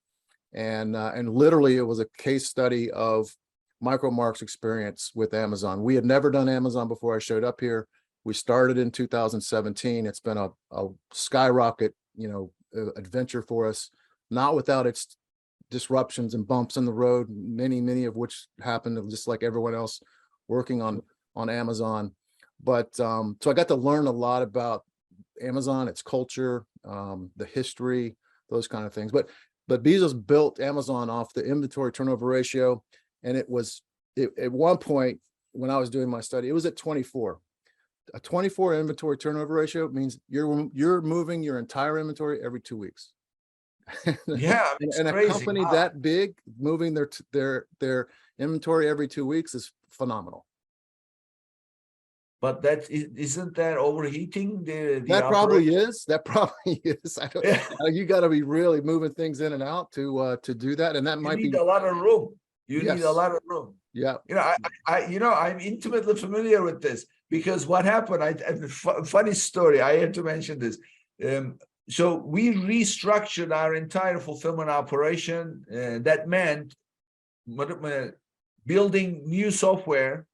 and literally it was a case study of Micromark's experience with Amazon. We had never done Amazon before I showed up here. We started in 2017. It's been a skyrocket, adventure for us, not without its disruptions and bumps in the road, many of which happened just like everyone else working on Amazon. But so I got to learn a lot about Amazon, its culture, the history, those kind of things. But Bezos built Amazon off the inventory turnover ratio, and it at one point when I was doing my study, it was at 24. A 24 inventory turnover ratio means you're moving your entire inventory every 2 weeks. Yeah, and a company that big moving their inventory every 2 weeks is phenomenal. But isn't that overheating? That probably is. That probably is. I don't. You got to be really moving things in and out to do that, and that might be a lot of room. You need a lot of room. Yeah. I'm intimately familiar with this because what happened? Funny story. I had to mention this. So we restructured our entire fulfillment operation. That meant building new software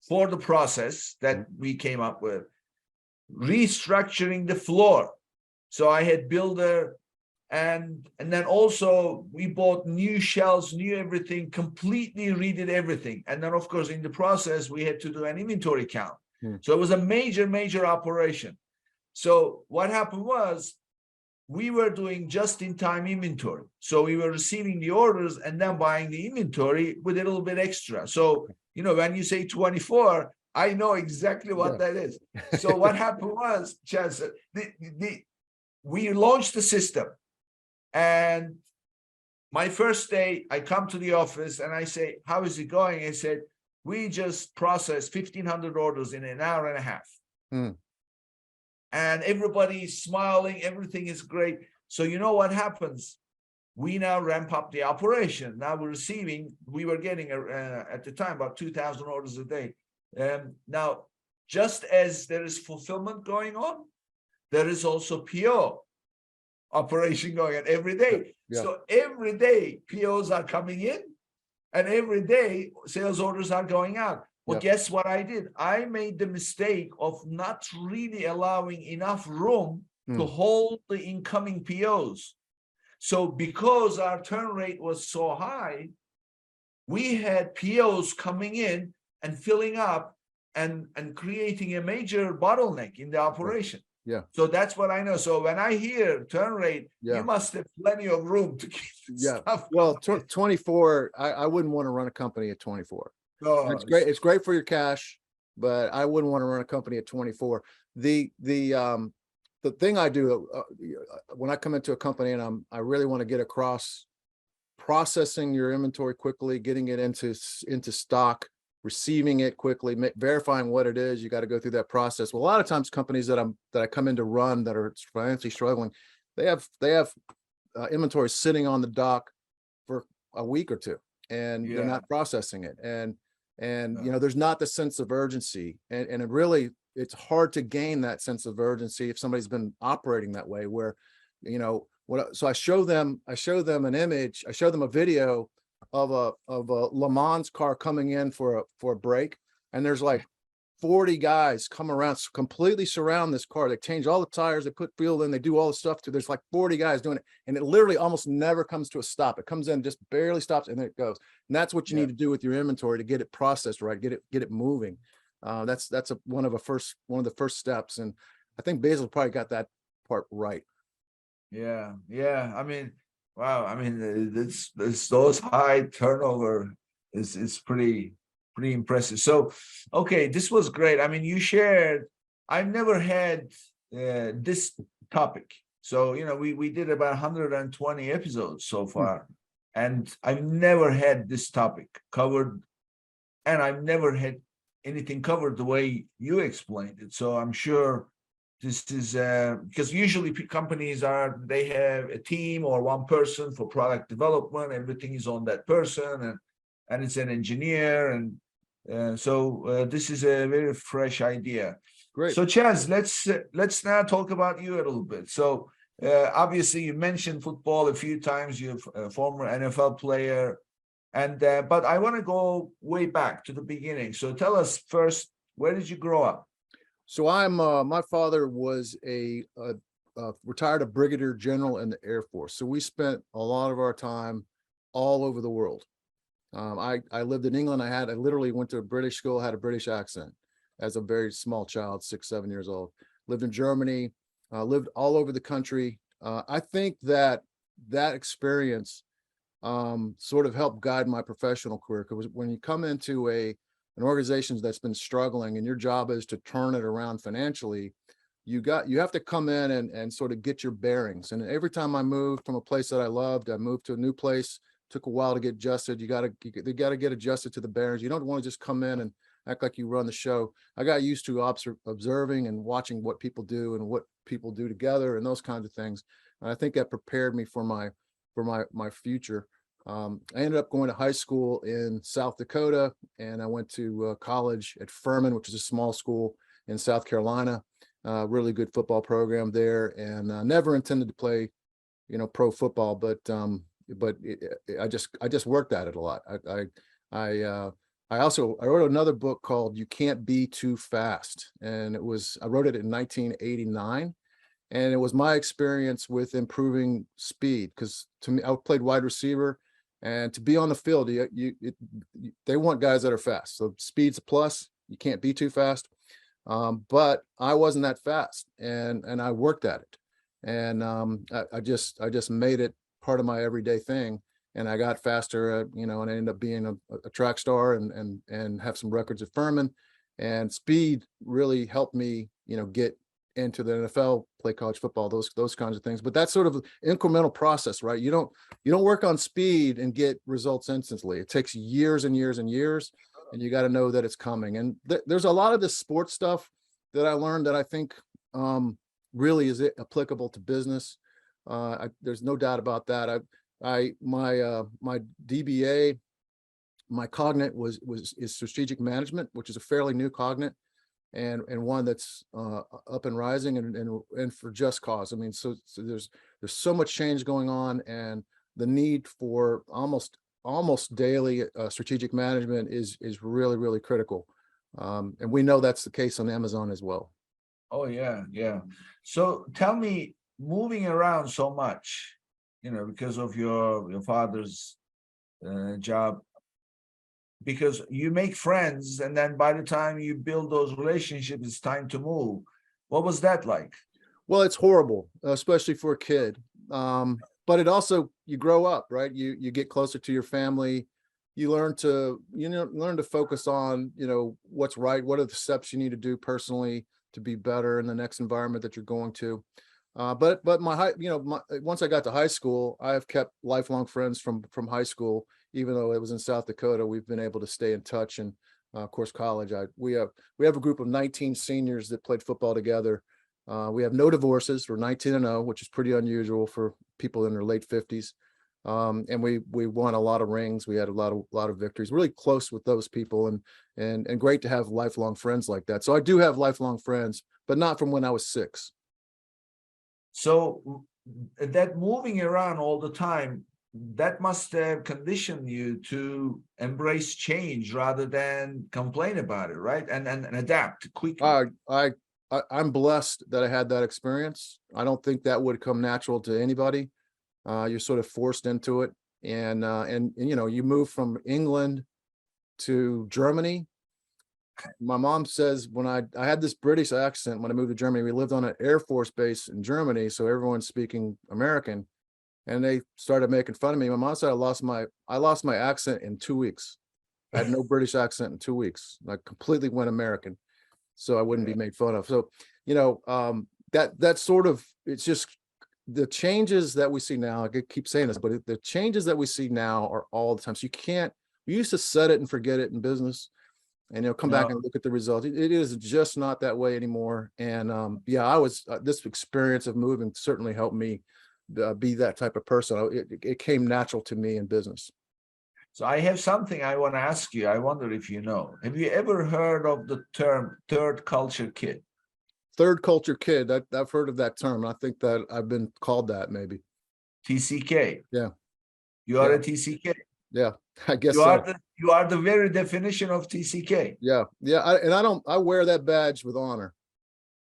for the process that we came up with. restructuring the floor. So I had builder, and then also we bought new shelves, new everything, completely redid everything. And then of course in the process we had to do an inventory count. So it was a major operation. So what happened was we were doing just-in-time inventory. So we were receiving the orders and then buying the inventory with a little bit extra. So, you know, when you say 24, I know exactly what that is. So what happened was, Chaz, we launched the system. And my first day, I come to the office and I say, how is it going? I said, we just processed 1,500 orders in an hour and a half. And everybody's smiling, everything is great. So you know what happens? We now ramp up the operation. Now we're receiving, we were getting at the time about 2,000 orders a day. Now, just as there is fulfillment going on, there is also PO operation going on every day. So every day POs are coming in and every day sales orders are going out. Well, guess what I did? I made the mistake of not really allowing enough room to hold the incoming POs. So because our turn rate was so high, we had POs coming in and filling up and creating a major bottleneck in the operation. So that's what I know. So when I hear turn rate, you must have plenty of room to keep stuff. Well, 24, I wouldn't want to run a company at 24. No, It's great. It's great for your cash, but I wouldn't want to run a company at 24. The thing I do when I come into a company and I really want to get across processing your inventory quickly, getting it into stock, receiving it quickly, verifying what it is. You got to go through that process. Well, a lot of times companies that I come in to run that are financially struggling, they have inventory sitting on the dock for a week or two, and they're not processing it. And you know, there's not the sense of urgency, and it really, it's hard to gain that sense of urgency if somebody's been operating that way, where, you know, so I show them an image, I show them a video of a Le Mans car coming in for a break, and there's like 40 guys come around, completely surround this car. They change all the tires, they put fuel in, they do all the stuff to, there's like 40 guys doing it, and it literally almost never comes to a stop. It comes in, just barely stops, and then it goes. And that's what you need to do with your inventory to get it processed right, get it moving. That's one of the first steps, and I think Basil probably got that part right. Yeah. I mean, wow. I mean, those high turnover is pretty impressive. So, okay, this was great. I mean, you shared. I've never had this topic. So, you know, we did about 120 episodes so far, and I've never had this topic covered, and I've never had anything covered the way you explained it. So I'm sure this is because usually companies they have a team or one person for product development. Everything is on that person, and it's an engineer, and so this is a very fresh idea. Great. So Chaz, let's now talk about you a little bit. So obviously you mentioned football a few times. You're a former NFL player, and but I want to go way back to the beginning. So tell us first, where did you grow up? So my father was a retired brigadier general in the Air Force. So we spent a lot of our time all over the world. I lived in England. I literally went to a British school, had a British accent as a very small child, 6, 7 years old. Lived in Germany, lived all over the country. I think that experience sort of helped guide my professional career, because when you come into an organization that's been struggling and your job is to turn it around financially, you have to come in and sort of get your bearings. And every time I moved from a place that I loved, I moved to a new place. Took a while to get adjusted. You got to get adjusted to the bearings. You don't want to just come in and act like you run the show. I got used to observing and watching what people do and what people do together and those kinds of things. And I think that prepared me for my future. I ended up going to high school in South Dakota, and I went to college at Furman, which is a small school in South Carolina. Really good football program there, and never intended to play, pro football, but I just worked at it a lot. I wrote another book called You Can't Be Too Fast. And I wrote it in 1989. And it was my experience with improving speed, because to me, I played wide receiver, and to be on the field, they want guys that are fast. So speed's a plus. You can't be too fast. But I wasn't that fast, and I worked at it. And I just made it part of my everyday thing. And I got faster, and I ended up being a track star and have some records at Furman. And speed really helped me, get into the NFL, play college football, those kinds of things. But that's sort of incremental process, right? You don't work on speed and get results instantly. It takes years and years and years, and you got to know that it's coming. And there's a lot of this sports stuff that I learned that I think really is applicable to business. There's no doubt about that. My DBA, my cognate is strategic management, which is a fairly new cognate, and one that's up and rising, and for just cause. I mean, so there's so much change going on, and the need for almost daily strategic management is really, really critical. And we know that's the case on Amazon as well. Oh yeah, yeah. So tell me, moving around so much, because of your father's job, because you make friends, and then by the time you build those relationships, it's time to move. What was that like? Well, it's horrible, especially for a kid. But it also, you grow up, right? You get closer to your family. You learn to focus on, what's right. What are the steps you need to do personally to be better in the next environment that you're going to. But once I got to high school, I have kept lifelong friends from high school, even though it was in South Dakota. We've been able to stay in touch, and of course, college. We have a group of 19 seniors that played football together. We have no divorces. We're 19-0, which is pretty unusual for people in their late 50s. And we won a lot of rings. We had a lot of victories. Really close with those people, and great to have lifelong friends like that. So I do have lifelong friends, but not from when I was 6. So that moving around all the time, that must have conditioned you to embrace change rather than complain about it, right? And adapt quickly. I'm blessed that I had that experience. I don't think that would come natural to anybody. You're sort of forced into it, and you move from England to Germany. My mom says when I had this British accent when I moved to Germany. We lived on an Air Force base in Germany, so everyone's speaking American, and they started making fun of me. My mom said I lost my accent in 2 weeks. I had no British accent in 2 weeks. I completely went American, so I wouldn't be made fun of. So that sort of, it's just the changes that we see now. I keep saying this, but the changes that we see now are all the time. So we used to set it and forget it in business, and come back and look at the results. It is just not that way anymore. And this experience of moving certainly helped me be that type of person. It came natural to me in business. So I have something I want to ask you. I wonder if you know. Have you ever heard of the term third culture kid? Third culture kid. I've heard of that term. I think that I've been called that, maybe. TCK. Yeah. You are a TCK. Yeah, I guess you are the very definition of TCK. Yeah. I wear that badge with honor.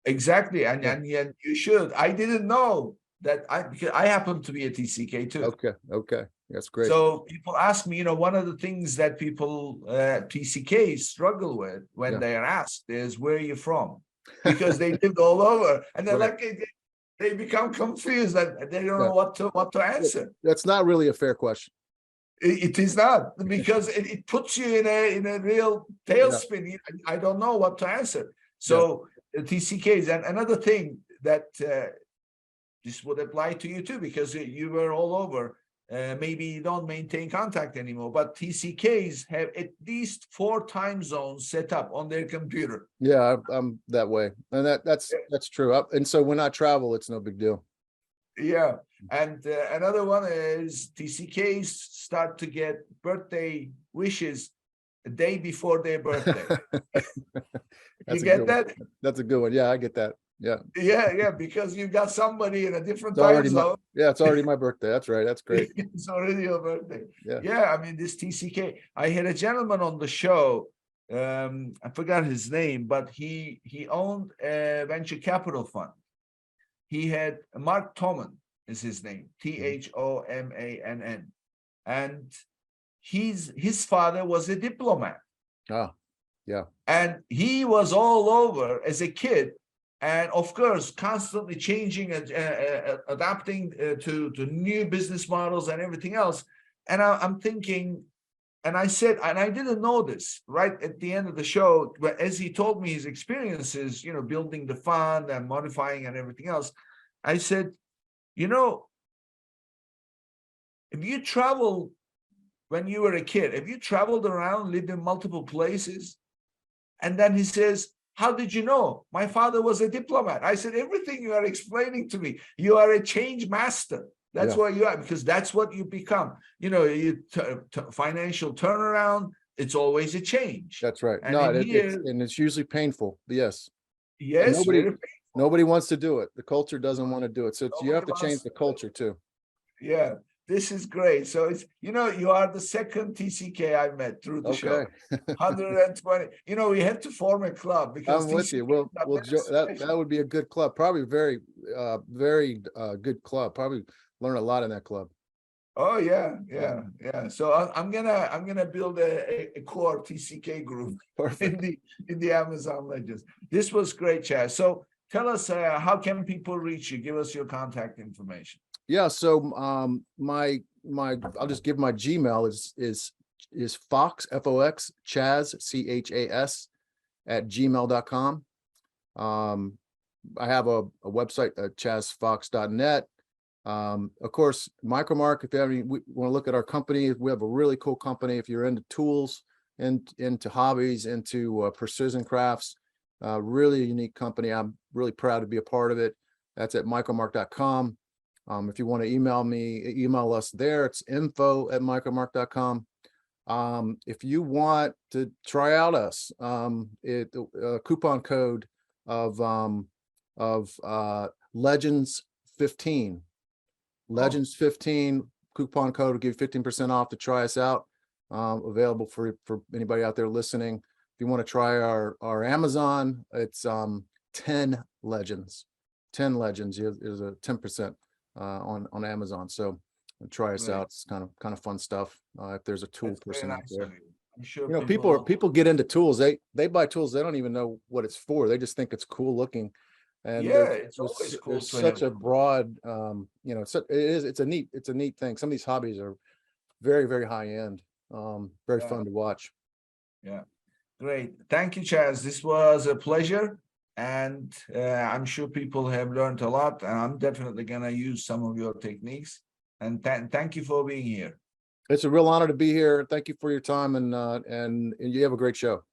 Exactly, and you should. I didn't know that, because I happen to be a TCK too. Okay, that's great. So people ask me, one of the things that people TCKs struggle with when they are asked is, where are you from? Because they lived all over, and they're like, they become confused, and they don't know what to answer. That's not really a fair question. It is not, because it puts you in a real tailspin. I don't know what to answer. So TCKs, and another thing that this would apply to you too, because you were all over. Maybe you don't maintain contact anymore, but TCKs have at least 4 time zones set up on their computer. Yeah, I'm that way, and that's true. And so when I travel, it's no big deal. Yeah, and another one is TCKs start to get birthday wishes a day before their birthday. You get that? That's a good one. Yeah, I get that. Yeah. Yeah, because you've got somebody in a different It's already time my, zone. yeah, it's already my birthday. That's right. That's great. It's already your birthday. Yeah. Yeah, I mean, this TCK. I had a gentleman on the show. I forgot his name, but he owned a venture capital fund. He had Mark Thoman is his name, Thomann, and his father was a diplomat. Oh, yeah. And he was all over as a kid, and of course, constantly changing and adapting to new business models and everything else. And I'm thinking, and I said, and I didn't know this right at the end of the show, but as he told me his experiences, building the fund and modifying and everything else, I said, if you travel when you were a kid, if you traveled around, lived in multiple places, and then he says, how did you know? My father was a diplomat. I said, everything you are explaining to me, you are a change master. That's what you are, because that's what you become. Financial turnaround, it's always a change. That's right. And No, here, it's usually painful. Yes. yes, Nobody wants to do it. The culture doesn't want to do it. So you have to Nobody change the culture too. Yeah, this is great. So it's, you are the second TCK I met through the show. Okay. 120. We have to form a club because I'm with you. We'll that would be a good club. Probably very good club. Probably learn a lot in that club. Oh yeah. So I'm gonna build a core TCK group in the Amazon Legends. This was great, Chaz. So tell us, how can people reach you? Give us your contact information. Yeah. So my I'll just give my Gmail is Fox Fox Chaz CHAS @gmail.com. I have a website at chazfox.net. Of course, Micromark, if you want to look at our company, we have a really cool company. If you're into tools and into hobbies, into precision crafts, really unique company. I'm really proud to be a part of it. That's at micromark.com. If you want to email us there. It's info@micromark.com. If you want to try out us, coupon code of Legends 15. Legends 15 coupon code will give you 15% off to try us out. Available for anybody out there listening. If you want to try our Amazon, it's 10 Legends. 10 Legends. There's a 10% on Amazon. So try us out. It's kind of fun stuff. If there's a tool person out there. I'm sure people get into tools. They buy tools. They don't even know what it's for. They just think it's cool looking. And it's always cool. There's such a broad, it's a neat thing. Some of these hobbies are very, very high end. Very fun to watch. Yeah, great. Thank you, Chaz. This was a pleasure, and I'm sure people have learned a lot. And I'm definitely gonna use some of your techniques. And thank you for being here. It's a real honor to be here. Thank you for your time, and you have a great show.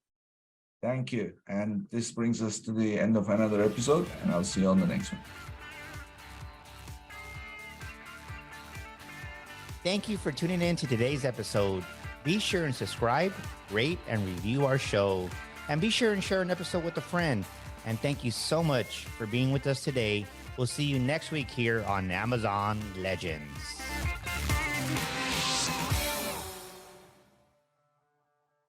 Thank you. And this brings us to the end of another episode, and I'll see you on the next one. Thank you for tuning in to today's episode. Be sure and subscribe, rate, and review our show. And be sure and share an episode with a friend. And thank you so much for being with us today. We'll see you next week here on Amazon Legends.